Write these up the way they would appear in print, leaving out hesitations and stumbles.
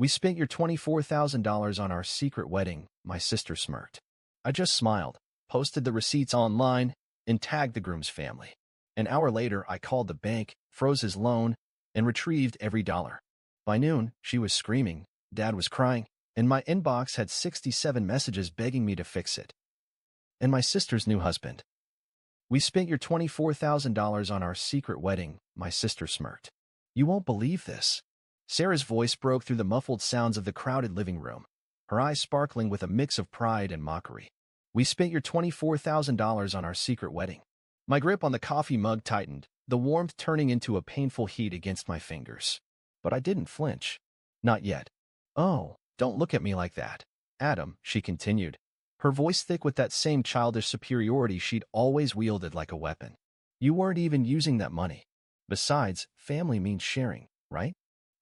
We spent your $24,000 on our secret wedding, my sister smirked. I just smiled, posted the receipts online, and tagged the groom's family. An hour later, I called the bank, froze his loan, and retrieved every dollar. By noon, she was screaming, Dad was crying, and my inbox had 67 messages begging me to fix it. And my sister's new husband. We spent your $24,000 on our secret wedding, my sister smirked. You won't believe this. Sarah's voice broke through the muffled sounds of the crowded living room, her eyes sparkling with a mix of pride and mockery. We spent your $24,000 on our secret wedding. My grip on the coffee mug tightened, the warmth turning into a painful heat against my fingers. But I didn't flinch. Not yet. Oh, don't look at me like that, Adam, she continued, her voice thick with that same childish superiority she'd always wielded like a weapon. You weren't even using that money. Besides, family means sharing, right?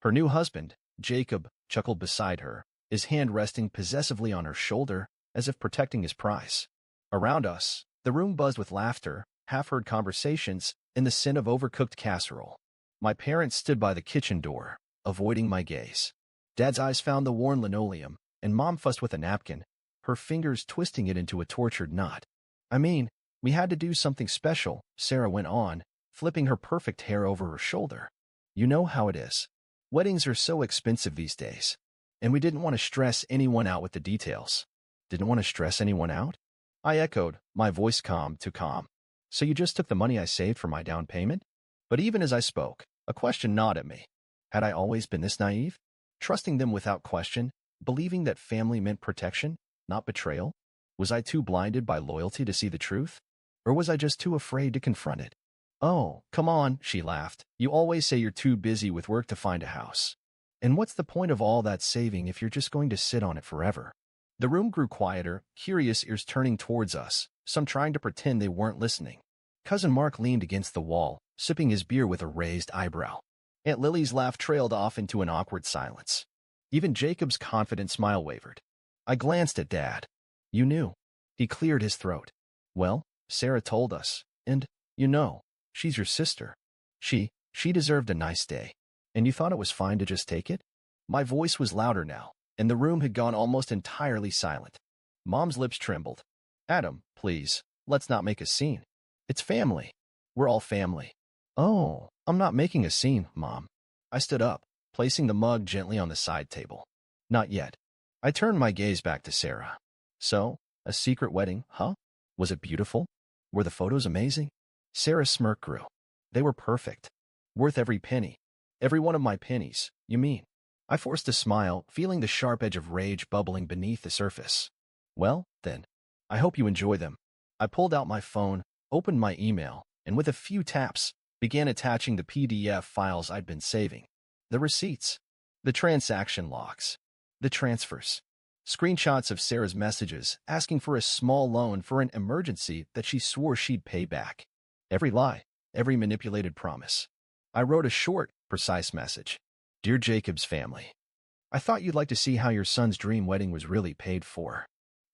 Her new husband, Jacob, chuckled beside her, his hand resting possessively on her shoulder, as if protecting his prize. Around us, the room buzzed with laughter, half-heard conversations, and the scent of overcooked casserole. My parents stood by the kitchen door, avoiding my gaze. Dad's eyes found the worn linoleum, and Mom fussed with a napkin, her fingers twisting it into a tortured knot. I mean, we had to do something special, Sarah went on, flipping her perfect hair over her shoulder. You know how it is. Weddings are so expensive these days. And we didn't want to stress anyone out with the details. Didn't want to stress anyone out? I echoed, my voice calm to calm. So you just took the money I saved for my down payment? But even as I spoke, a question gnawed at me. Had I always been this naive? Trusting them without question, believing that family meant protection, not betrayal? Was I too blinded by loyalty to see the truth? Or was I just too afraid to confront it? Oh, come on, she laughed. You always say you're too busy with work to find a house. And what's the point of all that saving if you're just going to sit on it forever? The room grew quieter, curious ears turning towards us, some trying to pretend they weren't listening. Cousin Mark leaned against the wall, sipping his beer with a raised eyebrow. Aunt Lily's laugh trailed off into an awkward silence. Even Jacob's confident smile wavered. I glanced at Dad. You knew. He cleared his throat. Well, Sarah told us, and, you know, she's your sister. She deserved a nice day. And you thought it was fine to just take it? My voice was louder now, and the room had gone almost entirely silent. Mom's lips trembled. Adam, please, let's not make a scene. It's family. We're all family. Oh, I'm not making a scene, Mom. I stood up, placing the mug gently on the side table. Not yet. I turned my gaze back to Sarah. So, a secret wedding, huh? Was it beautiful? Were the photos amazing? Sarah's smirk grew. They were perfect. Worth every penny. Every one of my pennies, you mean? I forced a smile, feeling the sharp edge of rage bubbling beneath the surface. Well, then, I hope you enjoy them. I pulled out my phone, opened my email, and with a few taps, began attaching the PDF files I'd been saving. The receipts, the transaction logs, the transfers, screenshots of Sarah's messages asking for a small loan for an emergency that she swore she'd pay back. Every lie, every manipulated promise. I wrote a short, precise message. Dear Jacob's family, I thought you'd like to see how your son's dream wedding was really paid for.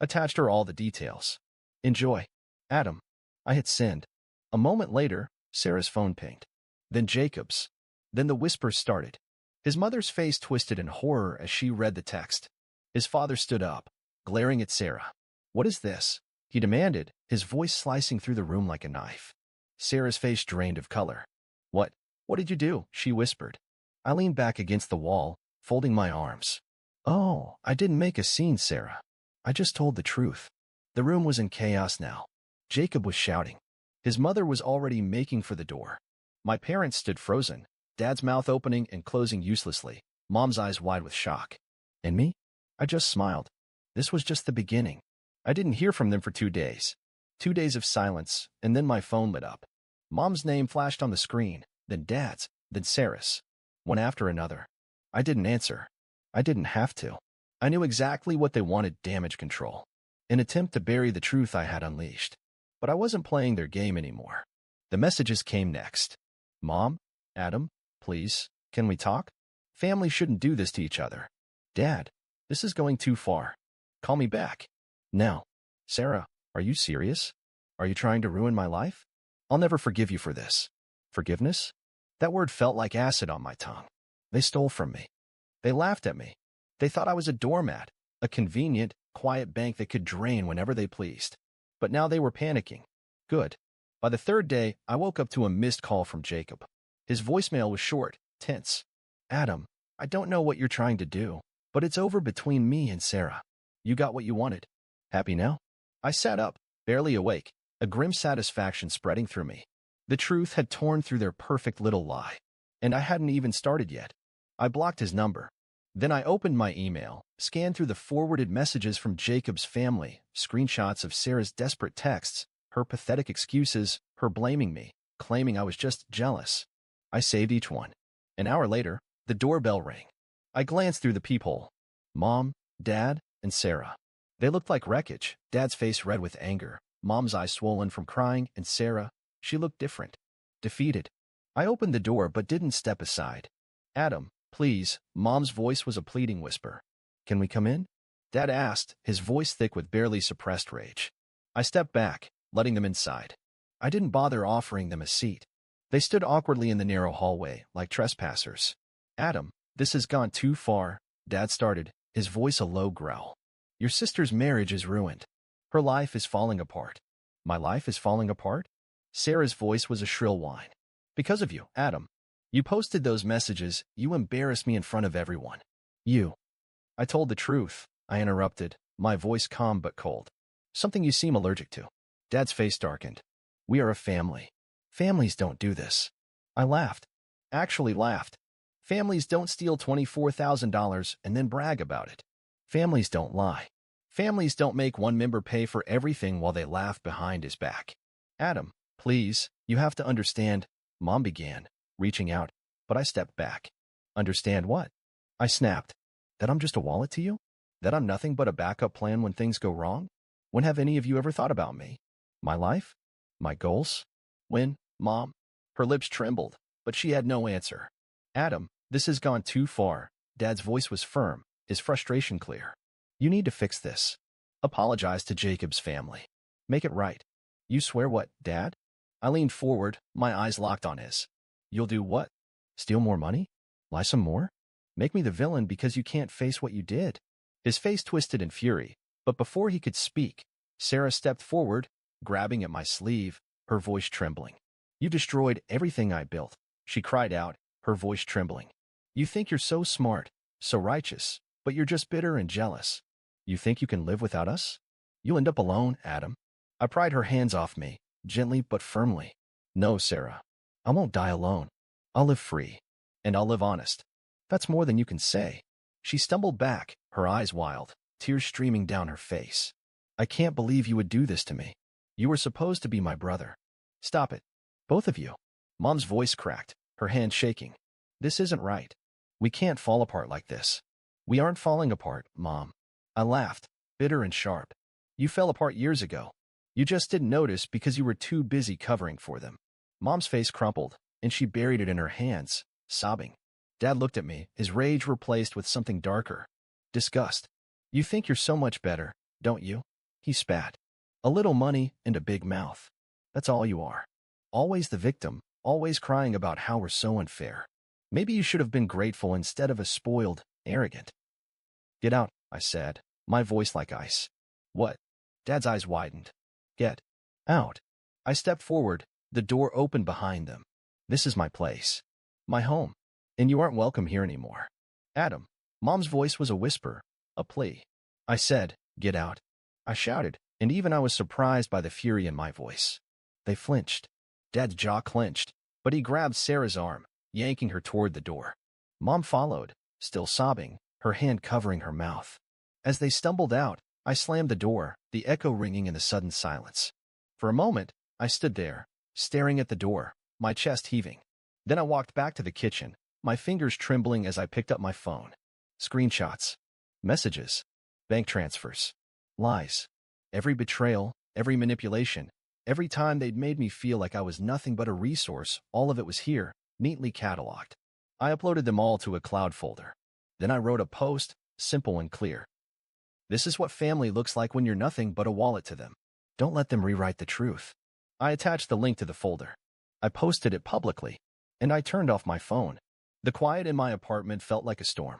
Attached her all the details. Enjoy. Adam. I hit send. A moment later, Sarah's phone pinged. Then Jacob's. Then the whispers started. His mother's face twisted in horror as she read the text. His father stood up, glaring at Sarah. What is this? He demanded, his voice slicing through the room like a knife. Sarah's face drained of color. What did you do? She whispered. I leaned back against the wall, folding my arms. Oh, I didn't make a scene, Sarah. I just told the truth. The room was in chaos now. Jacob was shouting. His mother was already making for the door. My parents stood frozen, Dad's mouth opening and closing uselessly, Mom's eyes wide with shock. And me? I just smiled. This was just the beginning. I didn't hear from them for 2 days. 2 days of silence, and then my phone lit up. Mom's name flashed on the screen, then Dad's, then Sarah's. One after another. I didn't answer. I didn't have to. I knew exactly what they wanted: damage control. An attempt to bury the truth I had unleashed. But I wasn't playing their game anymore. The messages came next. Mom, Adam, please, can we talk? Family shouldn't do this to each other. Dad, this is going too far. Call me back. Now. Sarah, are you serious? Are you trying to ruin my life? I'll never forgive you for this. Forgiveness? That word felt like acid on my tongue. They stole from me. They laughed at me. They thought I was a doormat, a convenient, quiet bank that could drain whenever they pleased. But now they were panicking. Good. By the third day, I woke up to a missed call from Jacob. His voicemail was short, tense. Adam, I don't know what you're trying to do, but it's over between me and Sarah. You got what you wanted. Happy now? I sat up, barely awake, a grim satisfaction spreading through me. The truth had torn through their perfect little lie. And I hadn't even started yet. I blocked his number. Then I opened my email, scanned through the forwarded messages from Jacob's family, screenshots of Sarah's desperate texts, her pathetic excuses, her blaming me, claiming I was just jealous. I saved each one. An hour later, the doorbell rang. I glanced through the peephole. Mom, Dad, and Sarah. They looked like wreckage, Dad's face red with anger, Mom's eyes swollen from crying, and Sarah, she looked different. Defeated. I opened the door but didn't step aside. Adam, please, Mom's voice was a pleading whisper. Can we come in? Dad asked, his voice thick with barely suppressed rage. I stepped back, letting them inside. I didn't bother offering them a seat. They stood awkwardly in the narrow hallway, like trespassers. Adam, this has gone too far, Dad started, his voice a low growl. Your sister's marriage is ruined. Her life is falling apart. My life is falling apart? Sarah's voice was a shrill whine. Because of you, Adam. You posted those messages, you embarrassed me in front of everyone. You. I told the truth, I interrupted, my voice calm but cold. Something you seem allergic to. Dad's face darkened. We are a family. Families don't do this. I laughed. Actually laughed. Families don't steal $24,000 and then brag about it. Families don't lie. Families don't make one member pay for everything while they laugh behind his back. Adam, please, you have to understand, Mom began, reaching out, but I stepped back. Understand what? I snapped. That I'm just a wallet to you? That I'm nothing but a backup plan when things go wrong? When have any of you ever thought about me? My life? My goals? When, Mom? Her lips trembled, but she had no answer. Adam, this has gone too far. Dad's voice was firm, his frustration clear. You need to fix this. Apologize to Jacob's family. Make it right. You swear what, Dad? I leaned forward, my eyes locked on his. You'll do what? Steal more money? Lie some more? Make me the villain because you can't face what you did? His face twisted in fury, but before he could speak, Sarah stepped forward, grabbing at my sleeve, her voice trembling. You destroyed everything I built, she cried out, her voice trembling. You think you're so smart, so righteous, but you're just bitter and jealous. You think you can live without us? You'll end up alone, Adam. I pried her hands off me, gently but firmly. No, Sarah. I won't die alone. I'll live free. And I'll live honest. That's more than you can say. She stumbled back, her eyes wild, tears streaming down her face. I can't believe you would do this to me. You were supposed to be my brother. Stop it. Both of you. Mom's voice cracked, her hand shaking. This isn't right. We can't fall apart like this. We aren't falling apart, Mom. I laughed, bitter and sharp. You fell apart years ago. You just didn't notice because you were too busy covering for them. Mom's face crumpled, and she buried it in her hands, sobbing. Dad looked at me, his rage replaced with something darker. Disgust. You think you're so much better, don't you? He spat. A little money and a big mouth. That's all you are. Always the victim, always crying about how we're so unfair. Maybe you should have been grateful instead of a spoiled, arrogant. Get out, I said, my voice like ice. What? Dad's eyes widened. Get out. I stepped forward, the door opened behind them. This is my place. My home. And you aren't welcome here anymore. Adam. Mom's voice was a whisper, a plea. I said, get out. I shouted, and even I was surprised by the fury in my voice. They flinched. Dad's jaw clenched, but he grabbed Sarah's arm, yanking her toward the door. Mom followed, still sobbing, her hand covering her mouth. As they stumbled out, I slammed the door, the echo ringing in the sudden silence. For a moment, I stood there, staring at the door, my chest heaving. Then I walked back to the kitchen, my fingers trembling as I picked up my phone. Screenshots. Messages. Bank transfers. Lies. Every betrayal, every manipulation, every time they'd made me feel like I was nothing but a resource, all of it was here, neatly cataloged. I uploaded them all to a cloud folder. Then I wrote a post, simple and clear. This is what family looks like when you're nothing but a wallet to them. Don't let them rewrite the truth. I attached the link to the folder. I posted it publicly, and I turned off my phone. The quiet in my apartment felt like a storm.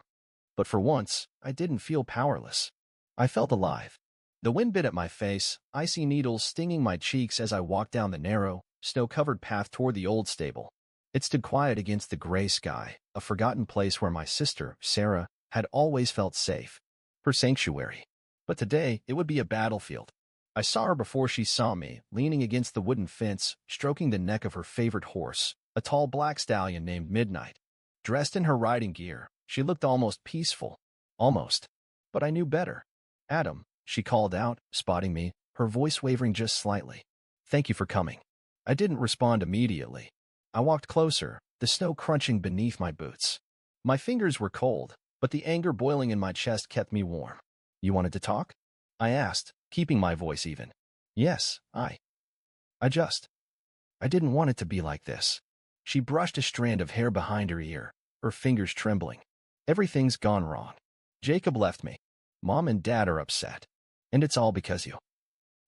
But for once, I didn't feel powerless. I felt alive. The wind bit at my face, icy needles stinging my cheeks as I walked down the narrow, snow-covered path toward the old stable. It stood quiet against the gray sky, a forgotten place where my sister, Sarah, had always felt safe. Her sanctuary. But today, it would be a battlefield. I saw her before she saw me, leaning against the wooden fence, stroking the neck of her favorite horse, a tall black stallion named Midnight. Dressed in her riding gear, she looked almost peaceful. Almost. But I knew better. Adam, she called out, spotting me, her voice wavering just slightly. Thank you for coming. I didn't respond immediately. I walked closer, the snow crunching beneath my boots. My fingers were cold, but the anger boiling in my chest kept me warm. You wanted to talk? I asked, keeping my voice even. Yes, I didn't want it to be like this. She brushed a strand of hair behind her ear, her fingers trembling. Everything's gone wrong. Jacob left me. Mom and Dad are upset. And it's all because you.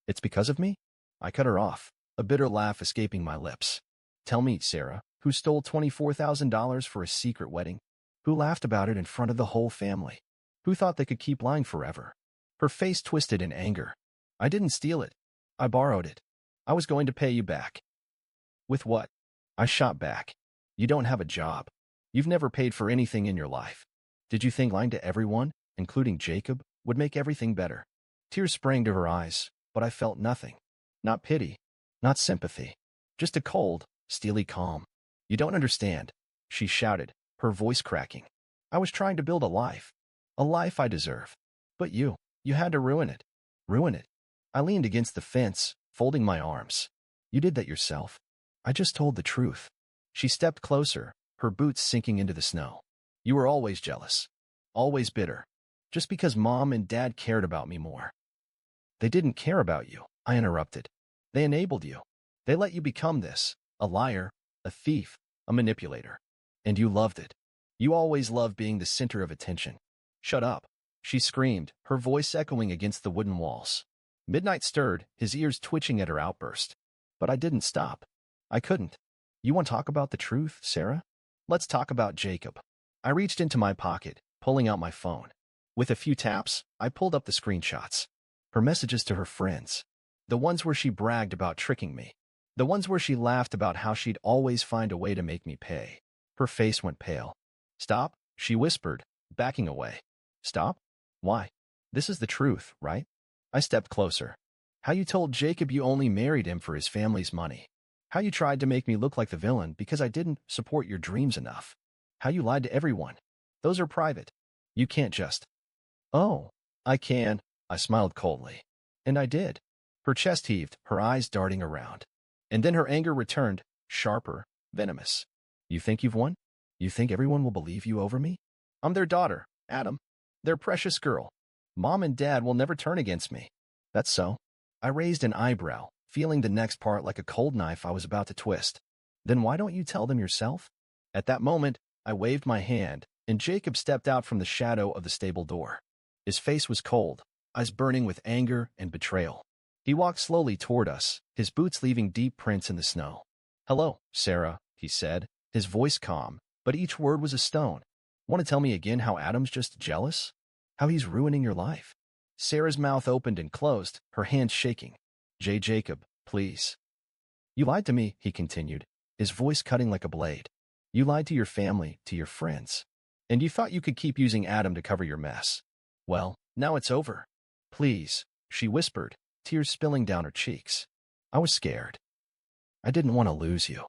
It's because of me? I cut her off, a bitter laugh escaping my lips. Tell me, Sarah, who stole $24,000 for a secret wedding? Who laughed about it in front of the whole family? Who thought they could keep lying forever? Her face twisted in anger. I didn't steal it. I borrowed it. I was going to pay you back. With what? I shot back. You don't have a job. You've never paid for anything in your life. Did you think lying to everyone, including Jacob, would make everything better? Tears sprang to her eyes, but I felt nothing. Not pity, not sympathy. Just a cold, steely calm. You don't understand, she shouted, her voice cracking. I was trying to build a life I deserve. But you had to ruin it. Ruin it. I leaned against the fence, folding my arms. You did that yourself. I just told the truth. She stepped closer, her boots sinking into the snow. You were always jealous. Always bitter. Just because Mom and Dad cared about me more. They didn't care about you, I interrupted. They enabled you. They let you become this, a liar, a thief, a manipulator. And you loved it. You always loved being the center of attention. Shut up, she screamed, her voice echoing against the wooden walls. Midnight stirred, his ears twitching at her outburst. But I didn't stop. I couldn't. You want to talk about the truth, Sarah? Let's talk about Jacob. I reached into my pocket, pulling out my phone. With a few taps, I pulled up the screenshots. Her messages to her friends. The ones where she bragged about tricking me. The ones where she laughed about how she'd always find a way to make me pay. Her face went pale. Stop, she whispered, backing away. Stop? Why? This is the truth, right? I stepped closer. How you told Jacob you only married him for his family's money. How you tried to make me look like the villain because I didn't support your dreams enough. How you lied to everyone. Those are private. You can't just... Oh, I can, I smiled coldly. And I did. Her chest heaved, her eyes darting around. And then her anger returned, sharper, venomous. You think you've won? You think everyone will believe you over me? I'm their daughter, Adam. Their precious girl. Mom and Dad will never turn against me. That's so. I raised an eyebrow, feeling the next part like a cold knife I was about to twist. Then why don't you tell them yourself? At that moment, I waved my hand, and Jacob stepped out from the shadow of the stable door. His face was cold, eyes burning with anger and betrayal. He walked slowly toward us, his boots leaving deep prints in the snow. Hello, Sarah, he said, his voice calm, but each word was a stone. Want to tell me again how Adam's just jealous? How he's ruining your life? Sarah's mouth opened and closed, her hands shaking. Jacob, please. You lied to me, he continued, his voice cutting like a blade. You lied to your family, to your friends. And you thought you could keep using Adam to cover your mess. Well, now it's over. Please, she whispered, tears spilling down her cheeks. I was scared. I didn't want to lose you.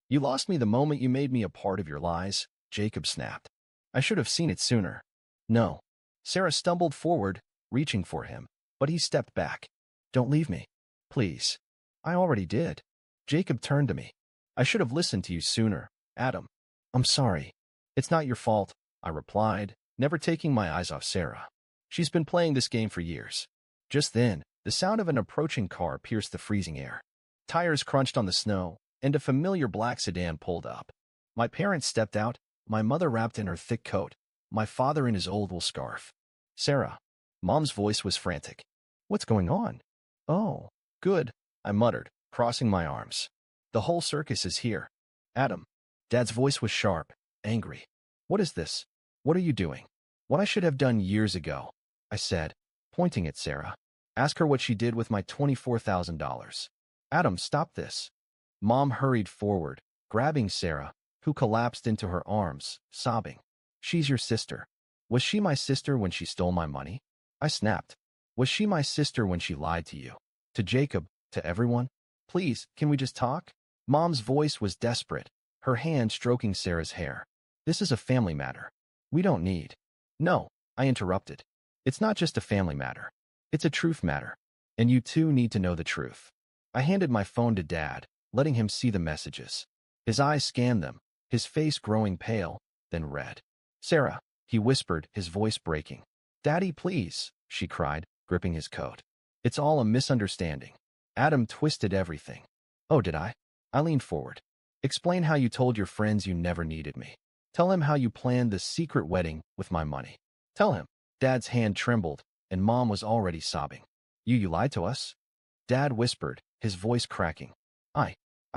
You lost me the moment you made me a part of your lies, Jacob snapped. I should have seen it sooner. No. Sarah stumbled forward, reaching for him, but he stepped back. Don't leave me. Please. I already did. Jacob turned to me. I should have listened to you sooner, Adam. I'm sorry. It's not your fault, I replied, never taking my eyes off Sarah. She's been playing this game for years. Just then, the sound of an approaching car pierced the freezing air. Tires crunched on the snow, and a familiar black sedan pulled up. My parents stepped out, my mother wrapped in her thick coat, my father in his old wool scarf. Sarah. Mom's voice was frantic. What's going on? Oh, good, I muttered, crossing my arms. The whole circus is here. Adam. Dad's voice was sharp, angry. What is this? What are you doing? What I should have done years ago, I said, pointing at Sarah. Ask her what she did with my $24,000. Adam, stop this. Mom hurried forward, grabbing Sarah, who collapsed into her arms, sobbing. She's your sister. Was she my sister when she stole my money? I snapped. Was she my sister when she lied to you? To Jacob, to everyone? Please, can we just talk? Mom's voice was desperate, her hand stroking Sarah's hair. This is a family matter. We don't need. No, I interrupted. It's not just a family matter. It's a truth matter. And you two need to know the truth. I handed my phone to Dad, letting him see the messages. His eyes scanned them, his face growing pale, then red. Sarah, he whispered, his voice breaking. Daddy, please, she cried, gripping his coat. It's all a misunderstanding. Adam twisted everything. Oh, did I? I leaned forward. Explain how you told your friends you never needed me. Tell him how you planned the secret wedding with my money. Tell him. Dad's hand trembled, and Mom was already sobbing. You lied to us? Dad whispered, his voice cracking.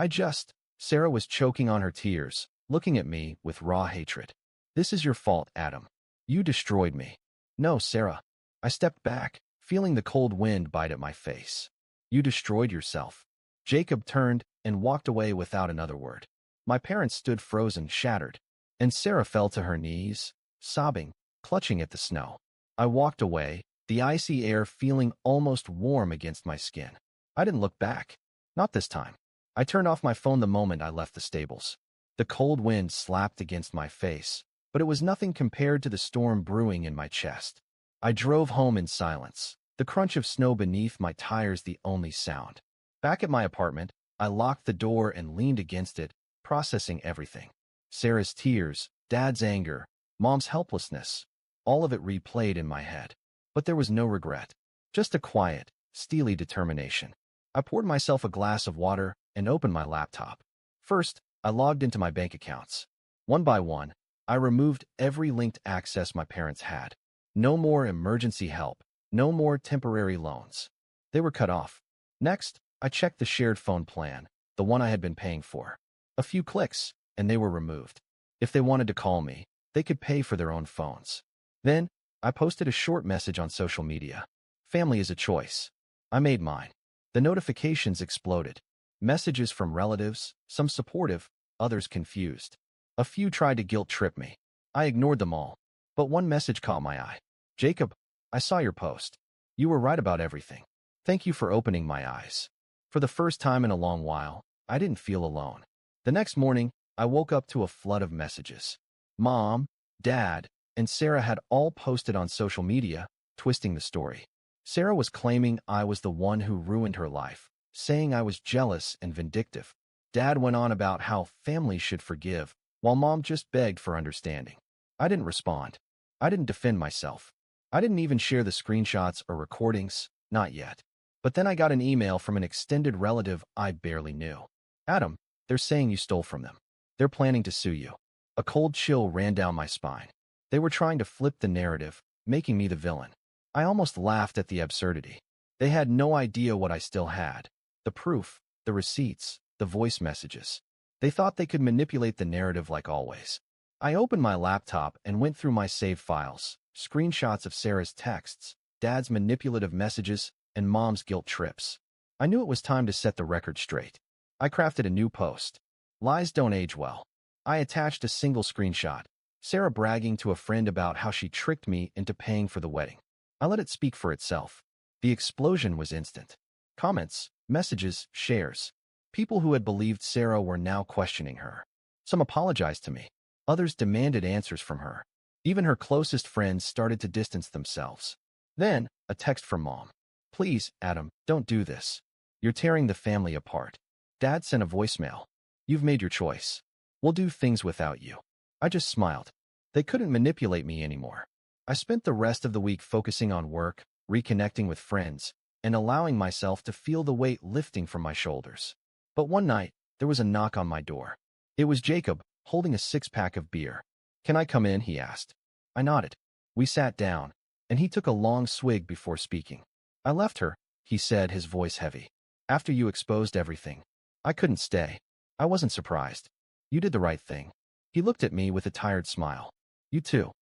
I just... Sarah was choking on her tears, looking at me with raw hatred. This is your fault, Adam. You destroyed me. No, Sarah. I stepped back, feeling the cold wind bite at my face. You destroyed yourself. Jacob turned and walked away without another word. My parents stood frozen, shattered, and Sarah fell to her knees, sobbing, clutching at the snow. I walked away, the icy air feeling almost warm against my skin. I didn't look back. Not this time. I turned off my phone the moment I left the stables. The cold wind slapped against my face, but it was nothing compared to the storm brewing in my chest. I drove home in silence, the crunch of snow beneath my tires the only sound. Back at my apartment, I locked the door and leaned against it, processing everything. Sarah's tears, Dad's anger, Mom's helplessness, all of it replayed in my head. But there was no regret, just a quiet, steely determination. I poured myself a glass of water and opened my laptop. First, I logged into my bank accounts. One by one, I removed every linked access my parents had. No more emergency help, no more temporary loans. They were cut off. Next, I checked the shared phone plan, the one I had been paying for. A few clicks, and they were removed. If they wanted to call me, they could pay for their own phones. Then, I posted a short message on social media. Family is a choice. I made mine. The notifications exploded. Messages from relatives, some supportive, others confused. A few tried to guilt-trip me. I ignored them all. But one message caught my eye. Jacob, I saw your post. You were right about everything. Thank you for opening my eyes. For the first time in a long while, I didn't feel alone. The next morning, I woke up to a flood of messages. Mom, Dad, and Sarah had all posted on social media, twisting the story. Sarah was claiming I was the one who ruined her life, saying I was jealous and vindictive. Dad went on about how families should forgive, while Mom just begged for understanding. I didn't respond. I didn't defend myself. I didn't even share the screenshots or recordings, not yet. But then I got an email from an extended relative I barely knew. Adam, they're saying you stole from them. They're planning to sue you. A cold chill ran down my spine. They were trying to flip the narrative, making me the villain. I almost laughed at the absurdity. They had no idea what I still had. The proof, the receipts, the voice messages. They thought they could manipulate the narrative like always. I opened my laptop and went through my saved files, screenshots of Sarah's texts, Dad's manipulative messages, and Mom's guilt trips. I knew it was time to set the record straight. I crafted a new post. Lies don't age well. I attached a single screenshot, Sarah bragging to a friend about how she tricked me into paying for the wedding. I let it speak for itself. The explosion was instant. Comments, messages, shares. People who had believed Sarah were now questioning her. Some apologized to me. Others demanded answers from her. Even her closest friends started to distance themselves. Then, a text from Mom. Please, Adam, don't do this. You're tearing the family apart. Dad sent a voicemail. You've made your choice. We'll do things without you. I just smiled. They couldn't manipulate me anymore. I spent the rest of the week focusing on work, reconnecting with friends, and allowing myself to feel the weight lifting from my shoulders. But one night, there was a knock on my door. It was Jacob, holding a six-pack of beer. Can I come in? He asked. I nodded. We sat down, and he took a long swig before speaking. I left her, he said, his voice heavy. After you exposed everything. I couldn't stay. I wasn't surprised. You did the right thing. He looked at me with a tired smile. You too.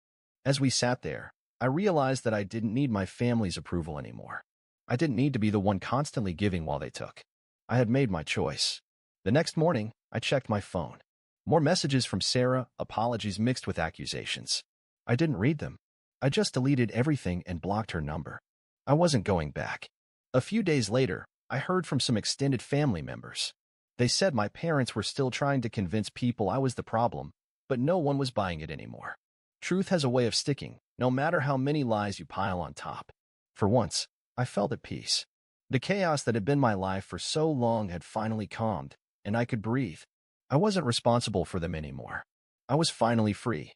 As we sat there, I realized that I didn't need my family's approval anymore. I didn't need to be the one constantly giving while they took. I had made my choice. The next morning, I checked my phone. More messages from Sarah, apologies mixed with accusations. I didn't read them. I just deleted everything and blocked her number. I wasn't going back. A few days later, I heard from some extended family members. They said my parents were still trying to convince people I was the problem, but no one was buying it anymore. Truth has a way of sticking, no matter how many lies you pile on top. For once, I felt at peace. The chaos that had been my life for so long had finally calmed, and I could breathe. I wasn't responsible for them anymore. I was finally free.